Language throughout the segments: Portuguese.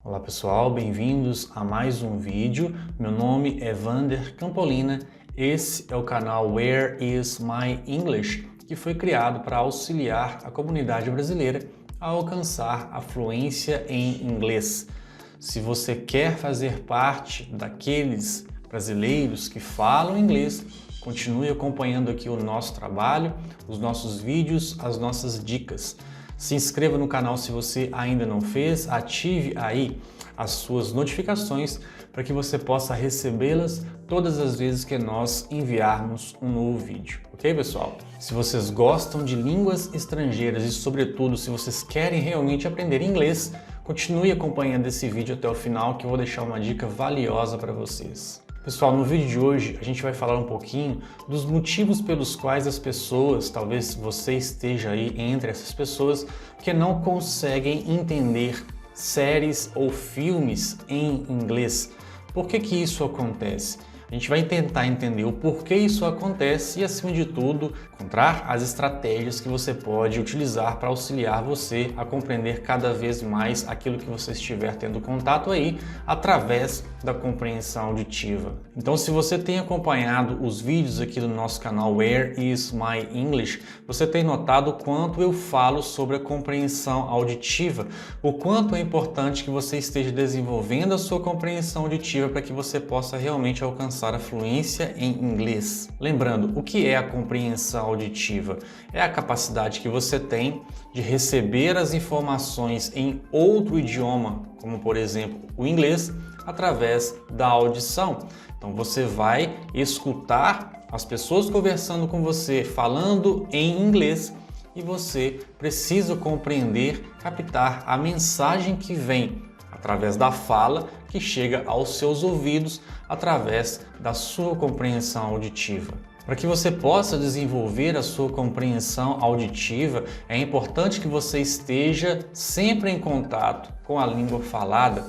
Olá pessoal, bem-vindos a mais um vídeo. Meu nome é Vander Campolina. Esse é o canal Where is My English, que foi criado para auxiliar a comunidade brasileira a alcançar a fluência em inglês. Se você quer fazer parte daqueles brasileiros que falam inglês, continue acompanhando aqui o nosso trabalho, os nossos vídeos, as nossas dicas. Se inscreva no canal se você ainda não fez, ative aí as suas notificações para que você possa recebê-las todas as vezes que nós enviarmos um novo vídeo, ok pessoal? Se vocês gostam de línguas estrangeiras e sobretudo se vocês querem realmente aprender inglês, continue acompanhando esse vídeo até o final que eu vou deixar uma dica valiosa para vocês. Pessoal, no vídeo de hoje a gente vai falar um pouquinho dos motivos pelos quais as pessoas, talvez você esteja aí entre essas pessoas, que não conseguem entender séries ou filmes em inglês. Por que que isso acontece? A gente vai tentar entender o porquê isso acontece e, acima de tudo, encontrar as estratégias que você pode utilizar para auxiliar você a compreender cada vez mais aquilo que você estiver tendo contato aí através da compreensão auditiva. Então, se você tem acompanhado os vídeos aqui do nosso canal Where is My English, você tem notado o quanto eu falo sobre a compreensão auditiva, o quanto é importante que você esteja desenvolvendo a sua compreensão auditiva para que você possa realmente alcançar a fluência em inglês. Lembrando, o que é a compreensão auditiva? É a capacidade que você tem de receber as informações em outro idioma, como por exemplo o inglês, através da audição. Então você vai escutar as pessoas conversando com você, falando em inglês, e você precisa compreender, captar a mensagem que vem através da fala que chega aos seus ouvidos através da sua compreensão auditiva. Para que você possa desenvolver a sua compreensão auditiva, é importante que você esteja sempre em contato com a língua falada.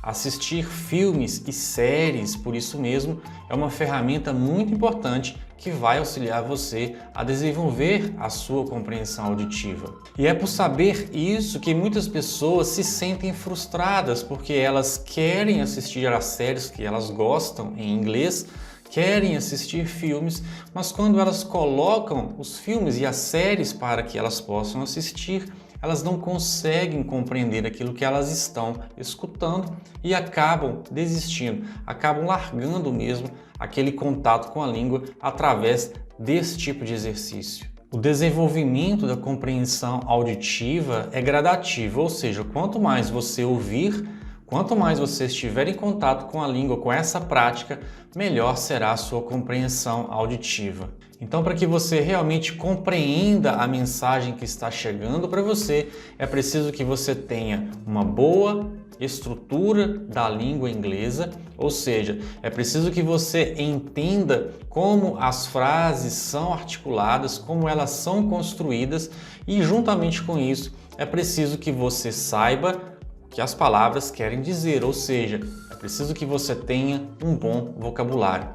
Assistir filmes e séries, por isso mesmo, é uma ferramenta muito importante que vai auxiliar você a desenvolver a sua compreensão auditiva. E é por saber isso que muitas pessoas se sentem frustradas porque elas querem assistir às séries que elas gostam em inglês, querem assistir filmes, mas quando elas colocam os filmes e as séries para que elas possam assistir, elas não conseguem compreender aquilo que elas estão escutando e acabam desistindo, acabam largando mesmo aquele contato com a língua através desse tipo de exercício. O desenvolvimento da compreensão auditiva é gradativo, ou seja, quanto mais você ouvir, quanto mais você estiver em contato com a língua, com essa prática, melhor será a sua compreensão auditiva. Então, para que você realmente compreenda a mensagem que está chegando para você, é preciso que você tenha uma boa estrutura da língua inglesa, ou seja, é preciso que você entenda como as frases são articuladas, como elas são construídas e, juntamente com isso, é preciso que você saiba o que as palavras querem dizer, ou seja, é preciso que você tenha um bom vocabulário.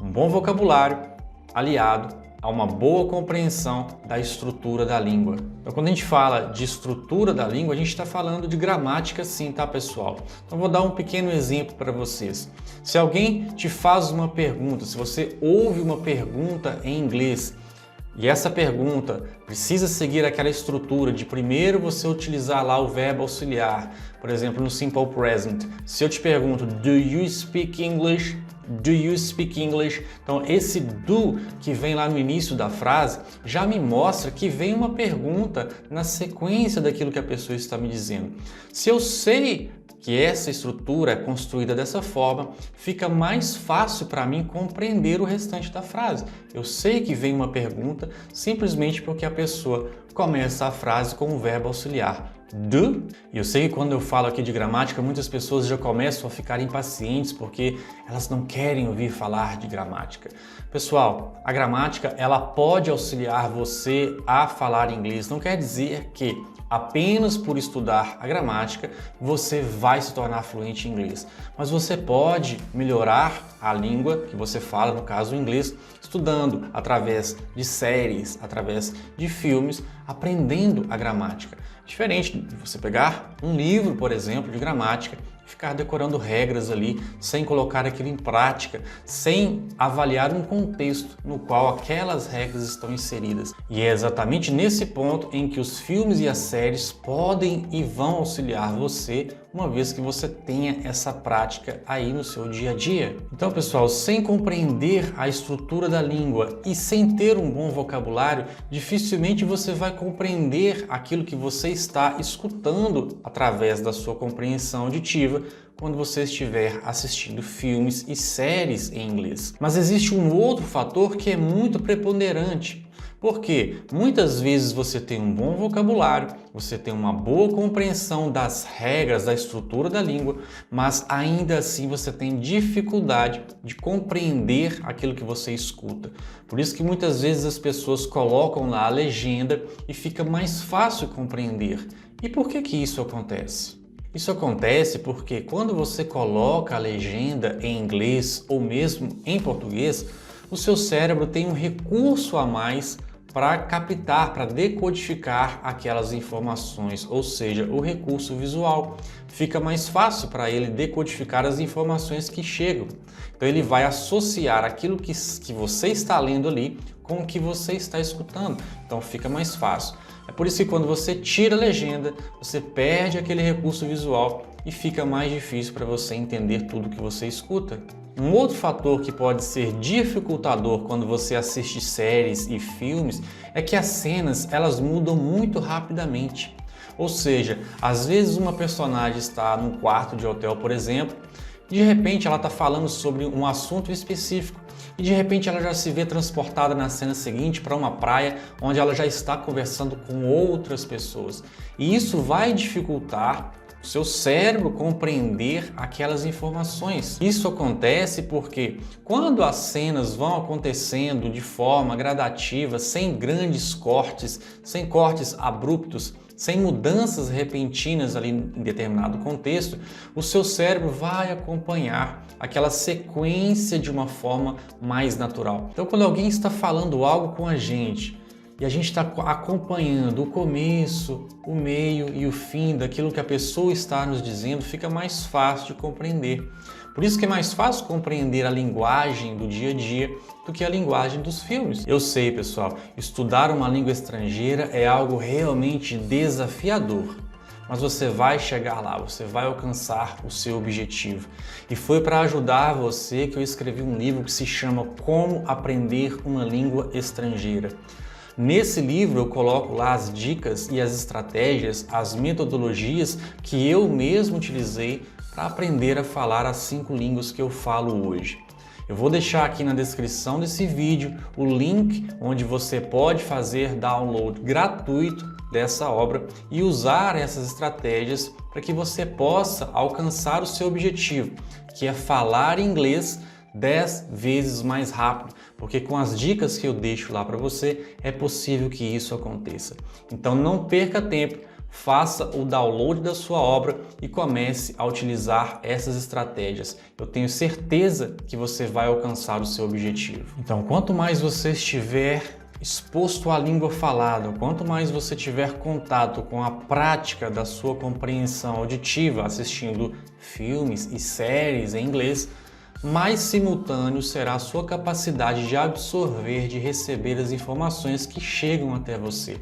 Um bom vocabulário aliado a uma boa compreensão da estrutura da língua. Então, quando a gente fala de estrutura da língua, a gente está falando de gramática sim, tá pessoal? Então, vou dar um pequeno exemplo para vocês. Se alguém te faz uma pergunta, se você ouve uma pergunta em inglês, e essa pergunta precisa seguir aquela estrutura de primeiro você utilizar lá o verbo auxiliar, por exemplo, no Simple Present. Se eu te pergunto, do you speak English? Do you speak English? Então, esse do que vem lá no início da frase já me mostra que vem uma pergunta na sequência daquilo que a pessoa está me dizendo. Se eu sei que essa estrutura é construída dessa forma, fica mais fácil para mim compreender o restante da frase. Eu sei que vem uma pergunta simplesmente porque a pessoa começa a frase com o verbo auxiliar. Do. E eu sei que quando eu falo aqui de gramática, muitas pessoas já começam a ficar impacientes porque elas não querem ouvir falar de gramática. Pessoal, a gramática ela pode auxiliar você a falar inglês. Não quer dizer que apenas por estudar a gramática você vai se tornar fluente em inglês. Mas você pode melhorar a língua que você fala, no caso o inglês, estudando através de séries, através de filmes, aprendendo a gramática. Diferente de você pegar um livro, por exemplo, de gramática ficar decorando regras ali, sem colocar aquilo em prática, sem avaliar um contexto no qual aquelas regras estão inseridas. E é exatamente nesse ponto em que os filmes e as séries podem e vão auxiliar você, uma vez que você tenha essa prática aí no seu dia a dia. Então, pessoal, sem compreender a estrutura da língua e sem ter um bom vocabulário, dificilmente você vai compreender aquilo que você está escutando através da sua compreensão auditiva quando você estiver assistindo filmes e séries em inglês. Mas existe um outro fator que é muito preponderante. Porque muitas vezes você tem um bom vocabulário, você tem uma boa compreensão das regras, da estrutura da língua, mas ainda assim você tem dificuldade de compreender aquilo que você escuta. Por isso que muitas vezes as pessoas colocam lá a legenda e fica mais fácil compreender. E por que isso acontece? Isso acontece porque quando você coloca a legenda em inglês ou mesmo em português, o seu cérebro tem um recurso a mais para captar, para decodificar aquelas informações, ou seja, o recurso visual. Fica mais fácil para ele decodificar as informações que chegam. Então ele vai associar aquilo que você está lendo ali com o que você está escutando. Então fica mais fácil. É por isso que quando você tira a legenda, você perde aquele recurso visual e fica mais difícil para você entender tudo que você escuta. Um outro fator que pode ser dificultador quando você assiste séries e filmes é que as cenas elas mudam muito rapidamente. Ou seja, às vezes uma personagem está num quarto de hotel, por exemplo, e de repente ela está falando sobre um assunto específico e de repente ela já se vê transportada na cena seguinte para uma praia onde ela já está conversando com outras pessoas. E isso vai dificultar o seu cérebro compreender aquelas informações. Isso acontece porque quando as cenas vão acontecendo de forma gradativa, sem grandes cortes, sem cortes abruptos, sem mudanças repentinas ali em determinado contexto, o seu cérebro vai acompanhar aquela sequência de uma forma mais natural. Então, quando alguém está falando algo com a gente, e a gente está acompanhando o começo, o meio e o fim daquilo que a pessoa está nos dizendo, fica mais fácil de compreender. Por isso que é mais fácil compreender a linguagem do dia a dia do que a linguagem dos filmes. Eu sei, pessoal, estudar uma língua estrangeira é algo realmente desafiador. Mas você vai chegar lá, você vai alcançar o seu objetivo. E foi para ajudar você que eu escrevi um livro que se chama Como Aprender uma Língua Estrangeira. Nesse livro eu coloco lá as dicas e as estratégias, as metodologias que eu mesmo utilizei para aprender a falar as 5 línguas que eu falo hoje. Eu vou deixar aqui na descrição desse vídeo o link onde você pode fazer download gratuito dessa obra e usar essas estratégias para que você possa alcançar o seu objetivo, que é falar inglês 10 vezes mais rápido, porque com as dicas que eu deixo lá para você é possível que isso aconteça. Então não perca tempo, faça o download da sua obra e comece a utilizar essas estratégias. Eu tenho certeza que você vai alcançar o seu objetivo. Então, quanto mais você estiver exposto à língua falada, quanto mais você tiver contato com a prática da sua compreensão auditiva, assistindo filmes e séries em inglês, mais simultâneo será a sua capacidade de absorver, de receber as informações que chegam até você.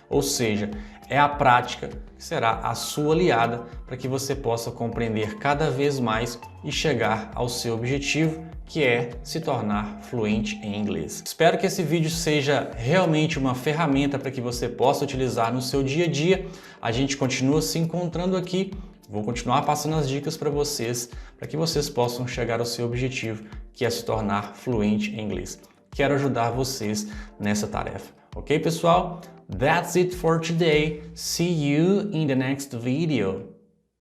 Ou seja, é a prática que será a sua aliada para que você possa compreender cada vez mais e chegar ao seu objetivo, que é se tornar fluente em inglês. Espero que esse vídeo seja realmente uma ferramenta para que você possa utilizar no seu dia a dia. A gente continua se encontrando aqui. Vou continuar passando as dicas para vocês, para que vocês possam chegar ao seu objetivo, que é se tornar fluente em inglês. Quero ajudar vocês nessa tarefa. Ok, pessoal? That's it for today. See you in the next video.